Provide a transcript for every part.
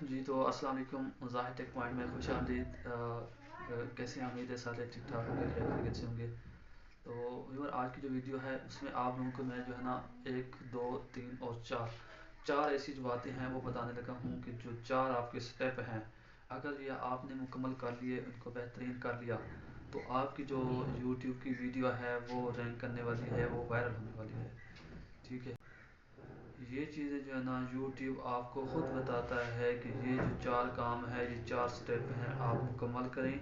जी, तो अस्सलाम वालेकुम। ज़ाहिर टेक पॉइंट में खुश आमदीद। कैसे हैं? उम्मीद है सारे ठीक ठाक होंगे, खैरियत से होंगे। तो व्यूअर, आज की जो वीडियो है उसमें आप लोगों को मैं जो है ना एक दो तीन और चार चार ऐसी जो बातें हैं वो बताने लगा हूँ कि जो चार आपके स्टेप हैं, अगर ये आपने मुकम्मल कर लिए, उनको बेहतरीन कर लिया, तो आपकी जो यूट्यूब की वीडियो है वो रैंक करने वाली है, वो वायरल होने वाली है। ठीक है। ये चीज़ें जो है ना यूट्यूब आपको ख़ुद बताता है कि ये जो चार काम है, ये चार स्टेप हैं, आप मुकम्मल करें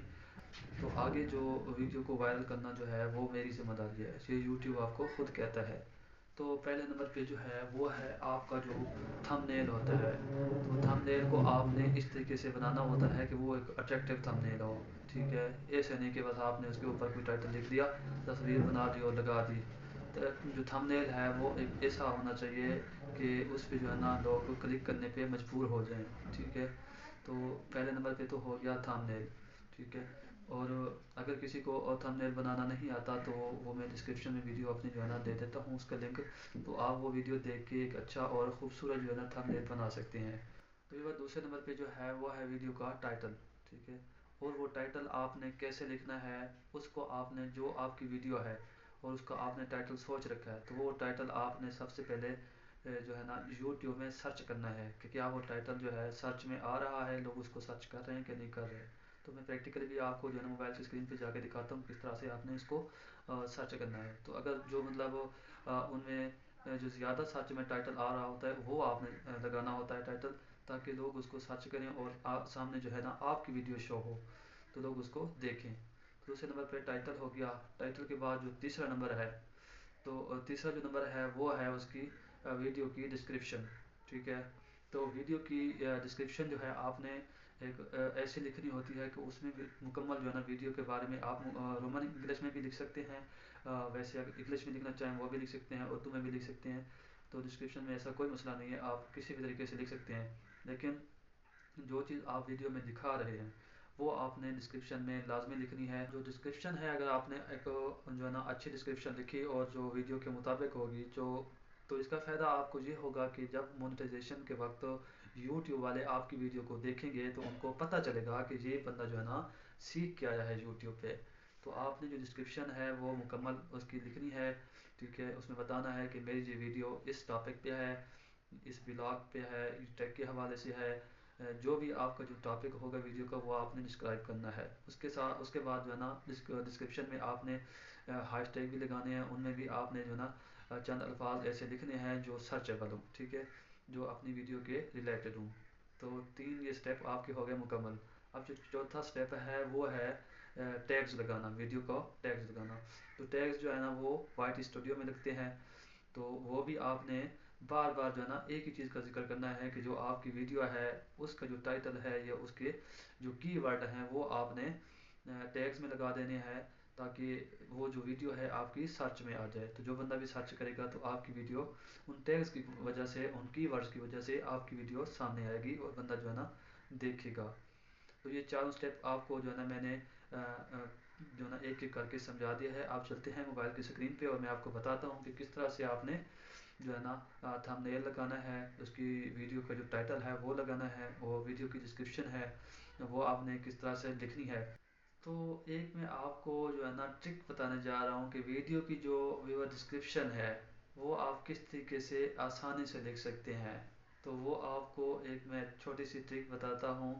तो आगे जो वीडियो को वायरल करना जो है वो मेरी ज़िम्मेदारी है। ये यूट्यूब आपको ख़ुद कहता है। तो पहले नंबर पे जो है वो है आपका जो थंबनेल होता है। तो थंबनेल को आपने इस तरीके से बनाना होता है कि वो एक अट्रैक्टिव थंबनेल हो। ठीक है। ऐसे नहीं कि बस आपने उसके ऊपर कोई टाइटल लिख दिया, तस्वीर बना दी और लगा दी। तो जो थंबनेल है वो एक ऐसा होना चाहिए कि उस पे जो है ना लोग क्लिक करने पे मजबूर हो जाएं। ठीक है। तो पहले नंबर पे तो हो गया थंबनेल। ठीक है। और अगर किसी को और थंबनेल बनाना नहीं आता तो वो मैं डिस्क्रिप्शन में वीडियो अपनी जो है ना दे देता हूँ, उसका लिंक। तो आप वो वीडियो देख के एक अच्छा और ख़ूबसूरत जो है ना थंबनेल बना सकते हैं। तो ये बात, दूसरे नंबर पे जो है वो है वीडियो का टाइटल। ठीक है। और वो टाइटल आपने कैसे लिखना है, उसको आपने जो आपकी वीडियो है और उसका आपने टाइटल सोच रखा है, तो वो टाइटल आपने सबसे पहले जो है ना यूट्यूब में सर्च करना है कि क्या वो टाइटल जो है सर्च में आ रहा है, लोग उसको सर्च कर रहे हैं कि नहीं कर रहे हैं। तो मैं प्रैक्टिकली भी आपको जो है ना मोबाइल की स्क्रीन पे जाके दिखाता हूँ किस तरह से आपने इसको सर्च करना है। तो अगर जो मतलब उनमें जो ज़्यादा सर्च में टाइटल आ रहा होता है वो आपने लगाना होता है टाइटल, ताकि लोग उसको सर्च करें और सामने जो है ना आपकी वीडियो शो हो तो लोग उसको देखें। तो दूसरे नंबर पर टाइटल हो गया। टाइटल के बाद जो तीसरा नंबर है, तो तीसरा जो नंबर है वो है उसकी वीडियो की डिस्क्रिप्शन। ठीक है। तो वीडियो की डिस्क्रिप्शन जो है आपने एक ऐसी लिखनी होती है कि उसमें भी मुकम्मल जो है ना वीडियो के बारे में आप रोमन इंग्लिश में भी लिख सकते हैं। वैसे अगर इंग्लिश में लिखना चाहें वो भी लिख सकते हैं, उर्दू में भी लिख सकते हैं। तो डिस्क्रिप्शन में ऐसा कोई मसला नहीं है, आप किसी भी तरीके से लिख सकते हैं। लेकिन जो चीज़ आप वीडियो में दिखा रहे हैं वो आपने डिस्क्रिप्शन में लाजमी लिखनी है। जो डिस्क्रिप्शन है, अगर आपने एक जो है ना अच्छी डिस्क्रिप्शन लिखी और जो वीडियो के मुताबिक होगी, जो तो इसका फ़ायदा आपको ये होगा कि जब मोनेटाइजेशन के वक्त यूट्यूब वाले आपकी वीडियो को देखेंगे तो उनको पता चलेगा कि ये बंदा जो है ना सीख के आया है यूट्यूब पे। तो आपने जो डिस्क्रिप्शन है वो मुकम्मल उसकी लिखनी है। ठीक है। उसमें बताना है कि मेरी ये वीडियो इस टॉपिक पे है, इस ब्लॉग पे है, इस टेक के हवाले से है। जो भी आपका जो टॉपिक होगा वीडियो का वो आपने डिस्क्राइब करना है। उसके साथ उसके बाद जो है ना डिस्क्रिप्शन में आपने हैशटैग भी लगाने हैं, उनमें भी आपने जो है ना चंद अल्फाज ऐसे लिखने हैं जो सर्चेबल हों। ठीक है। जो अपनी वीडियो के रिलेटेड हों। तो तीन ये स्टेप आपके हो गए मुकम्मल। अब जो चौथा स्टेप है वो है टैग्स लगाना, वीडियो का टैग्स लगाना। तो टैग्स जो है ना वो वाइट स्टूडियो में लगते हैं। तो वो भी आपने बार बार जो है ना एक ही चीज़ का जिक्र करना है कि जो आपकी वीडियो है उसका जो टाइटल है या उसके जो कीवर्ड हैं वो आपने टैग्स में लगा देने हैं, ताकि वो जो वीडियो है आपकी सर्च में आ जाए। तो जो बंदा भी सर्च करेगा तो आपकी वीडियो उन टैग्स की वजह से, उन कीवर्ड्स की वजह से आपकी वीडियो सामने आएगी और बंदा जो है ना देखेगा। तो ये चारों स्टेप आपको जो है ना मैंने जो है ना एक एक करके समझा दिया है। आप चलते हैं मोबाइल की स्क्रीन पे और मैं आपको बताता हूँ कि किस तरह से आपने जो है ना थंबनेल लगाना है, उसकी वीडियो का जो टाइटल है वो लगाना है, और वीडियो की डिस्क्रिप्शन है वो आपने किस तरह से लिखनी है। तो एक मैं आपको जो है ना ट्रिक बताने जा रहा हूँ कि वीडियो की जो व्यूअर डिस्क्रिप्शन है वो आप किस तरीके से आसानी से लिख सकते हैं। तो वो आपको एक मैं छोटी सी ट्रिक बताता हूँ,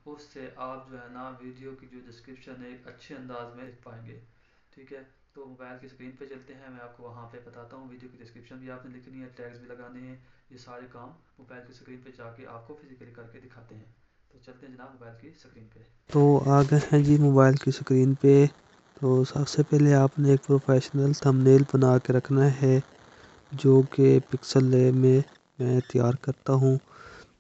उससे आप जो है ना वीडियो की जो डिस्क्रिप्शन है एक अच्छे अंदाज में लिख पाएंगे। ठीक है। तो मोबाइल की स्क्रीन पे चलते हैं, मैं आपको वहाँ पे बताता हूँ। वीडियो की डिस्क्रिप्शन भी आपने लिखनी है, टैग्स भी लगाने हैं। ये सारे काम मोबाइल की स्क्रीन पे जाके आपको फिजिकली करके दिखाते हैं। तो चलते हैं जनाब मोबाइल की स्क्रीन पे। तो आ गए हैं जी मोबाइल की स्क्रीन पे। तो सबसे पहले आपने एक प्रोफेशनल थंबनेल बना के रखना है, जो कि पिक्सल लैब में मैं तैयार करता हूँ।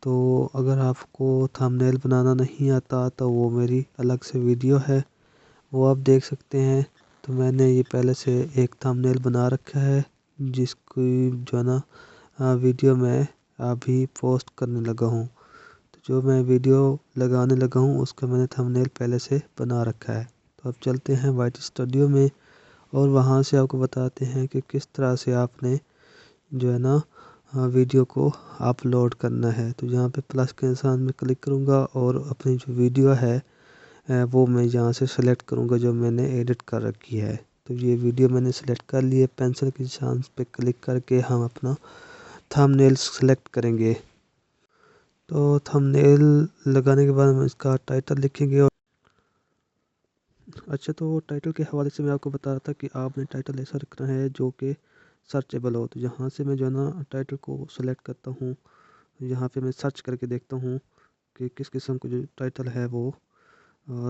तो अगर आपको थंबनेल बनाना नहीं आता तो वो मेरी अलग से वीडियो है, वो आप देख सकते हैं। तो मैंने ये पहले से एक थंबनेल बना रखा है, जिसकी जो है ना वीडियो मैं अभी पोस्ट करने लगा हूँ। तो जो मैं वीडियो लगाने लगा हूँ उसका मैंने थंबनेल पहले से बना रखा है। तो अब चलते हैं वाइट स्टूडियो में और वहाँ से आपको बताते हैं कि किस तरह से आपने जो है ना ویڈیو کو اپلوڈ کرنا ہے۔ تو یہاں پہ پلس کے نشان میں کلک کروں گا اور اپنی جو ویڈیو ہے وہ میں یہاں سے سلیکٹ کروں گا جو میں نے ایڈٹ کر رکھی ہے۔ تو یہ ویڈیو میں نے سلیکٹ کر لی ہے، پینسل کے نشان پہ کلک کر کے ہم اپنا تھمبنیل سلیکٹ کریں گے۔ تو تھمبنیل لگانے کے بعد ہم اس کا ٹائٹل لکھیں گے۔ اچھا، تو ٹائٹل کے حوالے سے میں آپ کو بتا رہا تھا کہ آپ نے ٹائٹل ایسا رکھنا ہے جو کہ سرچیبل ہو۔ تو یہاں سے میں جو ہے نا ٹائٹل کو سلیکٹ کرتا ہوں، یہاں پہ میں سرچ کر کے دیکھتا ہوں کہ کس قسم کا جو ٹائٹل ہے وہ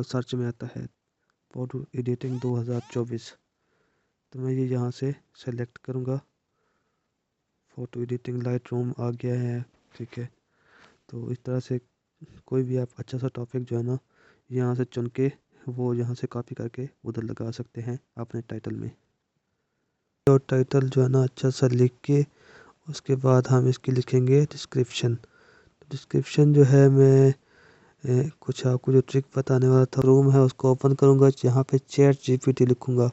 سرچ میں آتا ہے۔ فوٹو ایڈیٹنگ 2024، تو میں یہ یہاں سے سلیکٹ کروں گا۔ فوٹو ایڈیٹنگ لائٹ روم آ گیا ہے، ٹھیک ہے۔ تو اس طرح سے کوئی بھی آپ اچھا سا ٹاپک جو ہے نا یہاں سے چن کے وہ یہاں سے کاپی کر کے ادھر لگا سکتے ہیں اپنے ٹائٹل میں۔ اور ٹائٹل جو ہے نا اچھا سا لکھ کے اس کے بعد ہم اس کی لکھیں گے ڈسکرپشن۔ ڈسکرپشن جو ہے میں کچھ آپ کو جو ٹرک بتانے والا تھا، روم ہے اس کو اوپن کروں گا، یہاں پہ چیٹ جی پی ٹی لکھوں گا۔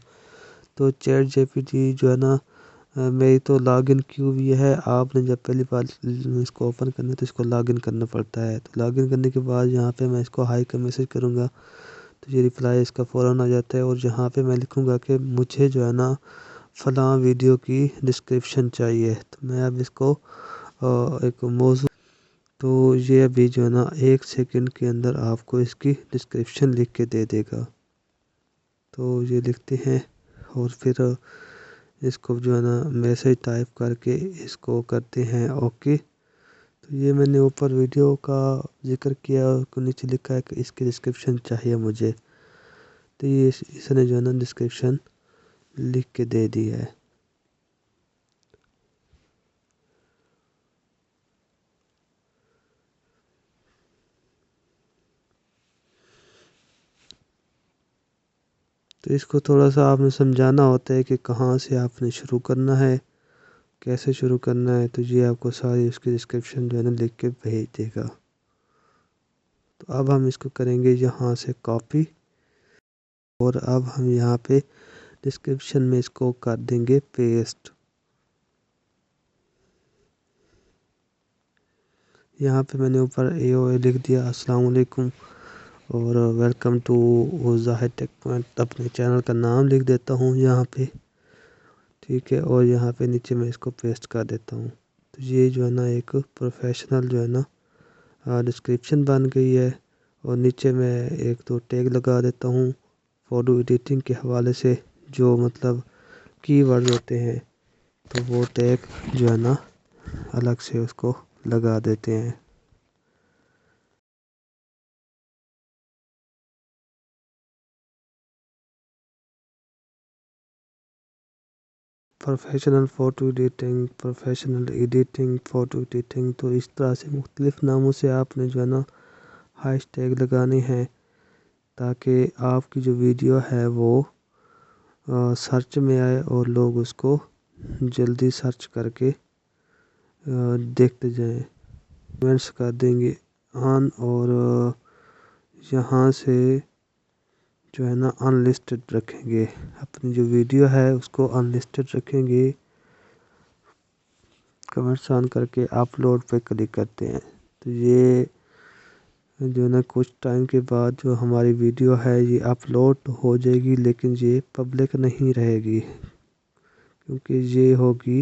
تو چیٹ جی پی ٹی جو ہے نا میری تو لاگ ان کی ہوئی ہے۔ آپ نے جب پہلی بار اس کو اوپن کرنا ہے تو اس کو لاگ ان کرنا پڑتا ہے۔ تو لاگ ان کرنے کے بعد یہاں پہ میں اس کو ہائی کا میسج کروں گا تو یہ ریپلائی اس کا فوراً آ جاتا ہے، اور یہاں پہ میں لکھوں گا کہ مجھے جو ہے نا فلاں ویڈیو کی ڈسکرپشن چاہیے۔ تو میں اب اس کو ایک موضوع، تو یہ ابھی جو ہے نا 1 سیکنڈ کے اندر آپ کو اس کی ڈسکرپشن لکھ کے دے دے گا۔ تو یہ لکھتے ہیں اور پھر اس کو جو ہے نا میسج ٹائپ کر کے اس کو کرتے ہیں اوکے۔ تو یہ میں نے اوپر ویڈیو کا ذکر کیا، اس کو نیچے لکھا ہے کہ اس کی ڈسکرپشن چاہیے مجھے۔ تو یہ اس نے جو ہے نا ڈسکرپشن لکھ کے دے دی ہے۔ تو اس کو تھوڑا سا آپ نے سمجھانا ہوتا ہے کہ کہاں سے آپ نے شروع کرنا ہے، کیسے شروع کرنا ہے۔ تو یہ آپ کو ساری اس کی ڈسکرپشن جو ہے نا لکھ کے بھیج دے گا۔ تو اب ہم اس کو کریں گے یہاں سے کاپی، اور اب ہم یہاں پہ ڈسکرپشن میں اس کو کر دیں گے پیسٹ۔ یہاں پہ میں نے اوپر AOA لکھ دیا، السلام علیکم اور welcome to Zahid tech point, اپنے چینل کا نام لکھ دیتا ہوں یہاں پہ، ٹھیک ہے۔ اور یہاں پہ نیچے میں اس کو پیسٹ کر دیتا ہوں۔ تو یہ جو ہے نا ایک پروفیشنل جو ہے نا ڈسکرپشن بن گئی ہے، اور نیچے میں 1-2 ٹیگ لگا دیتا ہوں فوٹو ایڈیٹنگ کے حوالے سے، جو مطلب کی ورڈ ہوتے ہیں، تو وہ ٹیگ جو ہے نا الگ سے اس کو لگا دیتے ہیں۔ Professional photo editing, professional editing photo editing, تو اس طرح سے مختلف ناموں سے آپ نے جو ہے نا ہیش ٹیگ لگانے ہیں، تاکہ آپ کی جو ویڈیو ہے وہ سرچ میں آئے اور لوگ اس کو جلدی سرچ کر کے دیکھتے جائیں۔ کمنٹس کر دیں گے آن، اور یہاں سے جو ہے نا ان لسٹڈ رکھیں گے، اپنی جو ویڈیو ہے اس کو ان لسٹڈ رکھیں گے۔ کمنٹس آن کر کے اپلوڈ پہ کلک کرتے ہیں۔ تو یہ جو ہے نا کچھ ٹائم کے بعد جو ہماری ویڈیو ہے یہ اپلوڈ ہو جائے گی، لیکن یہ پبلک نہیں رہے گی، کیونکہ یہ ہوگی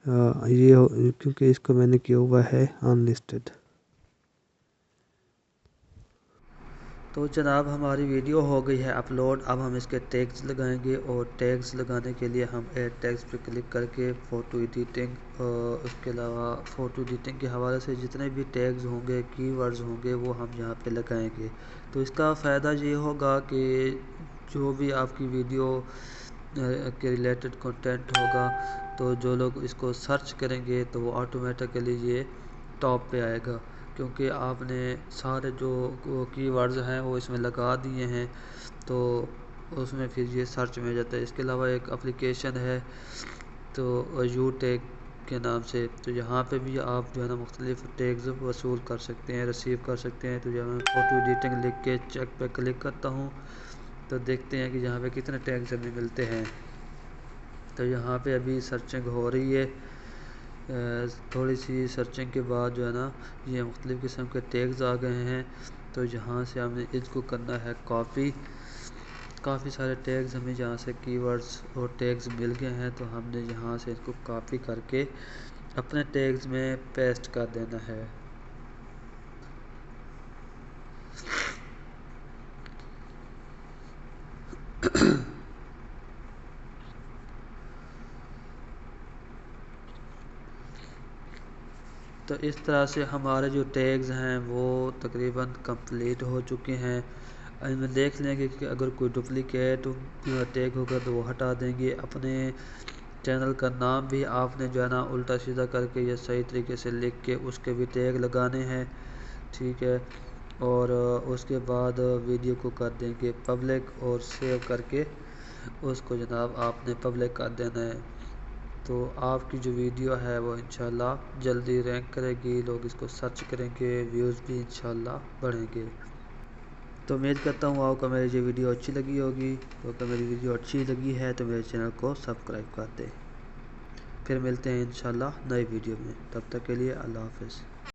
کیونکہ اس کو میں نے کیا ہوا ہے ان لسٹڈ۔ تو جناب ہماری ویڈیو ہو گئی ہے اپلوڈ۔ اب ہم اس کے ٹیگز لگائیں گے، اور ٹیگز لگانے کے لیے ہم ایڈ ٹیگز پہ کلک کر کے فوٹو ایڈیٹنگ، اس کے علاوہ فوٹو ایڈیٹنگ کے حوالے سے جتنے بھی ٹیگز ہوں گے، کی ورڈز ہوں گے، وہ ہم یہاں پہ لگائیں گے۔ تو اس کا فائدہ یہ ہوگا کہ جو بھی آپ کی ویڈیو کے ریلیٹڈ کنٹینٹ ہوگا، تو جو لوگ اس کو سرچ کریں گے تو وہ آٹومیٹیکلی یہ ٹاپ پہ آئے گا، کیونکہ آپ نے سارے جو کی ورڈز ہیں وہ اس میں لگا دیے ہیں، تو اس میں پھر یہ سرچ میں جاتا ہے۔ اس کے علاوہ ایک اپلیکیشن ہے تو یو ٹیگ کے نام سے، تو یہاں پہ بھی آپ جو ہے نا مختلف ٹیگز وصول کر سکتے ہیں، ریسیو کر سکتے ہیں۔ تو جب میں فوٹو ایڈیٹنگ لکھ کے چیک پہ کلک کرتا ہوں تو دیکھتے ہیں کہ یہاں پہ کتنے ٹیگز ابھی ملتے ہیں۔ تو یہاں پہ ابھی سرچنگ ہو رہی ہے، تھوڑی سی سرچنگ کے بعد جو ہے نا یہ مختلف قسم کے ٹیگز آ گئے ہیں، تو یہاں سے ہم نے اس کو کرنا ہے کاپی۔ کافی سارے ٹیگز ہمیں جہاں سے کی ورڈز اور ٹیگز مل گئے ہیں، تو ہم نے یہاں سے اس کو کاپی کر کے اپنے ٹیگز میں پیسٹ کر دینا ہے۔ تو اس طرح سے ہمارے جو ٹیگز ہیں وہ تقریباً کمپلیٹ ہو چکے ہیں۔ میں دیکھ لیں گے کہ اگر کوئی ڈپلیکیٹ ٹیگ ہوگا تو وہ ہٹا دیں گے۔ اپنے چینل کا نام بھی آپ نے جو ہے نا الٹا سیدھا کر کے یا صحیح طریقے سے لکھ کے اس کے بھی ٹیگ لگانے ہیں، ٹھیک ہے۔ اور اس کے بعد ویڈیو کو کر دیں گے پبلک، اور سیو کر کے اس کو جناب آپ نے پبلک کر دینا ہے۔ تو آپ کی جو ویڈیو ہے وہ انشاءاللہ جلدی رینک کرے گی، لوگ اس کو سرچ کریں گے، ویوز بھی انشاءاللہ بڑھیں گے۔ تو امید کرتا ہوں آپ کو میری یہ ویڈیو اچھی لگی ہوگی۔ تو اگر میری ویڈیو اچھی لگی ہے تو میرے چینل کو سبسکرائب کر دیں۔ پھر ملتے ہیں انشاءاللہ نئی ویڈیو میں، تب تک کے لیے اللہ حافظ۔